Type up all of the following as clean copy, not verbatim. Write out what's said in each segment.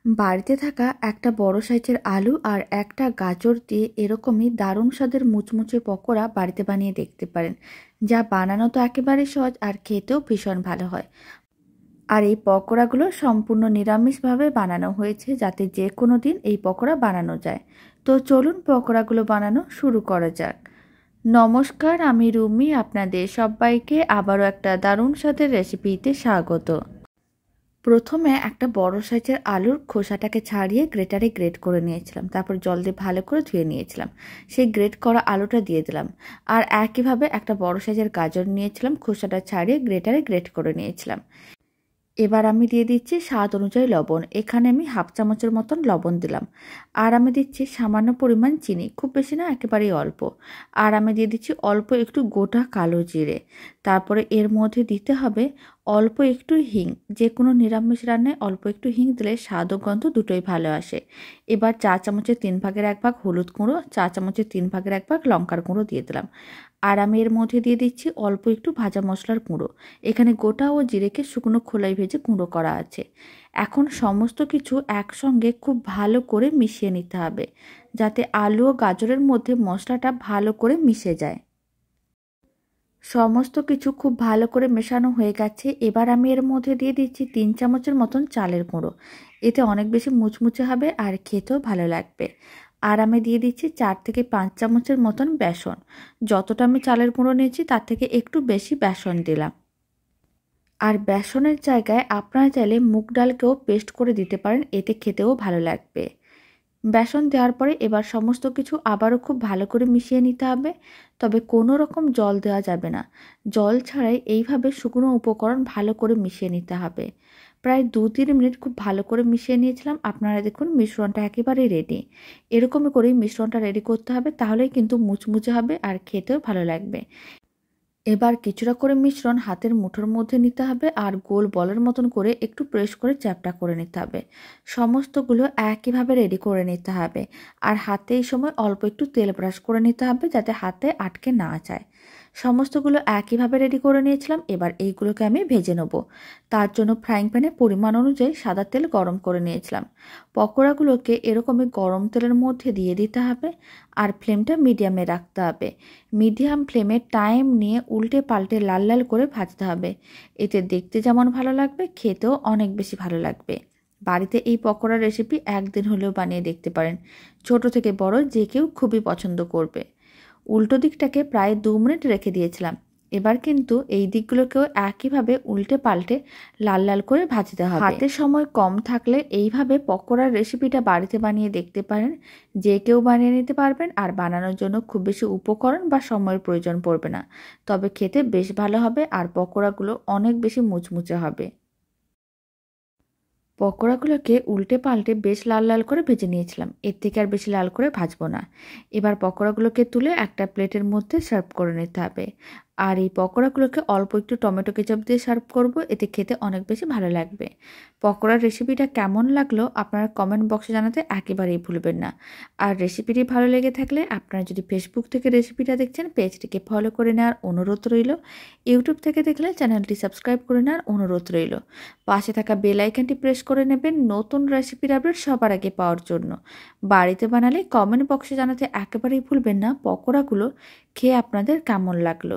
বাড়িতে থাকা একটা বড় সাইজের আলু আর একটা গাজর দিয়ে এরকমই দারুণ স্বাদের মুচমুচে পকোড়া বাড়িতে বানিয়ে দেখতে পারেন, যা বানানো তো একেবারে সহজ আর খেতেও ভীষণ ভালো হয়। আর এই পকোড়াগুলো সম্পূর্ণ নিরামিষভাবে বানানো হয়েছে, যাতে যে কোনো দিন এই পকোড়া বানানো যায়। তো চলুন পকোড়াগুলো বানানো শুরু করা যাক। নমস্কার, আমি রুমি, আপনাদের সবাইকে আবারও একটা দারুণ স্বাদের রেসিপিতে স্বাগত। প্রথমে একটা বড় সাইজের আলুর খোসাটাকে ছাড়িয়ে গ্রেটারে গ্রেট করে নিয়েছিলাম, তারপর জল দিয়ে ভালো করে ধুয়ে নিয়েছিলাম। সেই গ্রেট করা আলুটা দিয়ে দিলাম। আর একইভাবে একটা বড় সাইজের গাজর নিয়েছিলাম, খোসাটা ছাড়িয়ে গ্রেটারে গ্রেট করে নিয়েছিলাম। এবার আমি দিয়ে দিচ্ছি স্বাদ অনুযায়ী লবণ। এখানে আমি হাফ চামচের মতন লবণ দিলাম। আর আমি দিচ্ছি সামান্য পরিমাণ চিনি, খুব বেশি না, একেবারেই অল্প। আর আমি দিয়ে দিচ্ছি অল্প একটু গোটা কালো জিরে। তারপরে এর মধ্যে দিতে হবে অল্প একটু হিং। যে কোনো নিরামিষ রান্নায় অল্প একটু হিং দিলে স্বাদ ও গন্ধ দুটোই ভালো আসে। এবার 4 চামচের 3 ভাগের 1 ভাগ হলুদ গুঁড়ো, 4 চামচের 3 ভাগের 1 ভাগ লঙ্কার গুঁড়ো দিয়ে দিলাম। আর আমি এর মধ্যে দিয়ে দিচ্ছি অল্প একটু ভাজা মশলার গুঁড়ো। এখানে গোটা ও জিরেকে শুকনো খোলায় ভেজে গুঁড়ো করা আছে। এখন সমস্ত কিছু একসঙ্গে খুব ভালো করে মিশিয়ে নিতে হবে, যাতে আলু ও গাজরের মধ্যে মশলাটা ভালো করে মিশে যায়। সমস্ত কিছু খুব ভালো করে মেশানো হয়ে গেছে। এবার আমি এর মধ্যে দিয়ে দিচ্ছি 3 চামচের মতন চালের গুঁড়ো। এতে অনেক বেশি মুচমুচে হবে আর খেতেও ভালো লাগবে। আর আমি দিয়ে দিচ্ছি 4 থেকে 5 চামচের মতন বেসন। যতটা আমি চালের গুঁড়ো নিয়েছি তার থেকে একটু বেশি বেসন দিলাম। আর বেসনের জায়গায় আপনারা চাইলে মুগ ডালকেও পেস্ট করে দিতে পারেন, এতে খেতেও ভালো লাগবে। বেসন দেওয়ার পরে এবার সমস্ত কিছু আবারও খুব ভালো করে মিশিয়ে নিতে হবে। তবে কোনো রকম জল দেওয়া যাবে না। জল ছাড়াই এইভাবে শুকনো উপকরণ ভালো করে মিশিয়ে নিতে হবে। প্রায় 2-3 মিনিট খুব ভালো করে মিশিয়ে নিয়েছিলাম। আপনারা দেখুন মিশ্রণটা একেবারেই রেডি। এরকমই করেই মিশ্রণটা রেডি করতে হবে, তাহলেই কিন্তু মুচমুচে হবে আর খেতেও ভালো লাগবে। এবার কিছুটা করে মিশ্রণ হাতের মুঠোর মধ্যে নিতে হবে আর গোল বলের মতন করে একটু প্রেস করে চ্যাপটা করে নিতে হবে। সমস্তগুলো একইভাবে রেডি করে নিতে হবে। আর হাতে এই সময় অল্প একটু তেল ব্রাশ করে নিতে হবে, যাতে হাতে আটকে না যায়। সমস্তগুলো একইভাবে রেডি করে নিয়েছিলাম। এবার এইগুলোকে আমি ভেজে নেব। তার জন্য ফ্রাইং প্যানে পরিমাণ অনুযায়ী সাদা তেল গরম করে নিয়েছিলাম। পকোড়াগুলোকে এরকমই গরম তেলের মধ্যে দিয়ে দিতে হবে আর ফ্লেমটা মিডিয়ামে রাখতে হবে। মিডিয়াম ফ্লেমে টাইম নিয়ে উল্টে পাল্টে লাল লাল করে ভাজতে হবে। এতে দেখতে যেমন ভালো লাগবে, খেতেও অনেক বেশি ভালো লাগবে। বাড়িতে এই পকোড়ার রেসিপি একদিন হলেও বানিয়ে দেখতে পারেন। ছোট থেকে বড় যে কেউ খুবই পছন্দ করবে। উল্টো দিকটাকে প্রায় 2 মিনিট রেখে দিয়েছিলাম। এবার কিন্তু এই দিকগুলোকেও একইভাবে উল্টে পাল্টে লাল লাল করে ভাজতে হবে। হাতে সময় কম থাকলে এইভাবে পকোড়ার রেসিপিটা বাড়িতে বানিয়ে দেখতে পারেন। যে কেউ বানিয়ে নিতে পারবেন আর বানানোর জন্য খুব বেশি উপকরণ বা সময়ের প্রয়োজন পড়বে না। তবে খেতে বেশ ভালো হবে আর পকোড়াগুলো অনেক বেশি মুচমুচে হবে। পকোড়াগুলোকে উল্টে পাল্টে বেশ লাল লাল করে ভেজে নিয়েছিলাম। এর থেকে আর বেশি লাল করে ভাজবো না। এবার পকোড়াগুলোকে তুলে একটা প্লেটের মধ্যে সার্ভ করে নিতে হবে। আর এই পকোড়াগুলোকে অল্প একটু টমেটো কেচাপ দিয়ে সার্ভ করব, এতে খেতে অনেক বেশি ভালো লাগবে। পকোড়ার রেসিপিটা কেমন লাগলো আপনারা কমেন্ট বক্সে জানাতে একেবারেই ভুলবেন না। আর রেসিপিটি ভালো লেগে থাকলে আপনারা যদি ফেসবুক থেকে রেসিপিটা দেখছেন, পেজটিকে ফলো করে নেওয়ার অনুরোধ রইল। ইউটিউব থেকে দেখলে চ্যানেলটি সাবস্ক্রাইব করে নেওয়ার অনুরোধ রইল। পাশে থাকা বেল আইকনটি প্রেস করে নেবেন নতুন রেসিপির আপডেট সবার আগে পাওয়ার জন্য। বাড়িতে বানালে কমেন্ট বক্সে জানাতে একেবারেই ভুলবেন না পকোড়াগুলো খেয়ে আপনাদের কেমন লাগলো।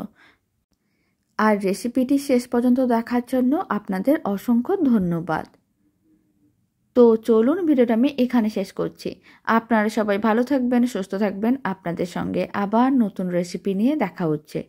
আর রেসিপিটি শেষ পর্যন্ত দেখার জন্য আপনাদের অসংখ্য ধন্যবাদ। তো চলুন ভিডিওটা আমি এখানে শেষ করছি। আপনারা সবাই ভালো থাকবেন, সুস্থ থাকবেন। আপনাদের সঙ্গে আবার নতুন রেসিপি নিয়ে দেখা হচ্ছে।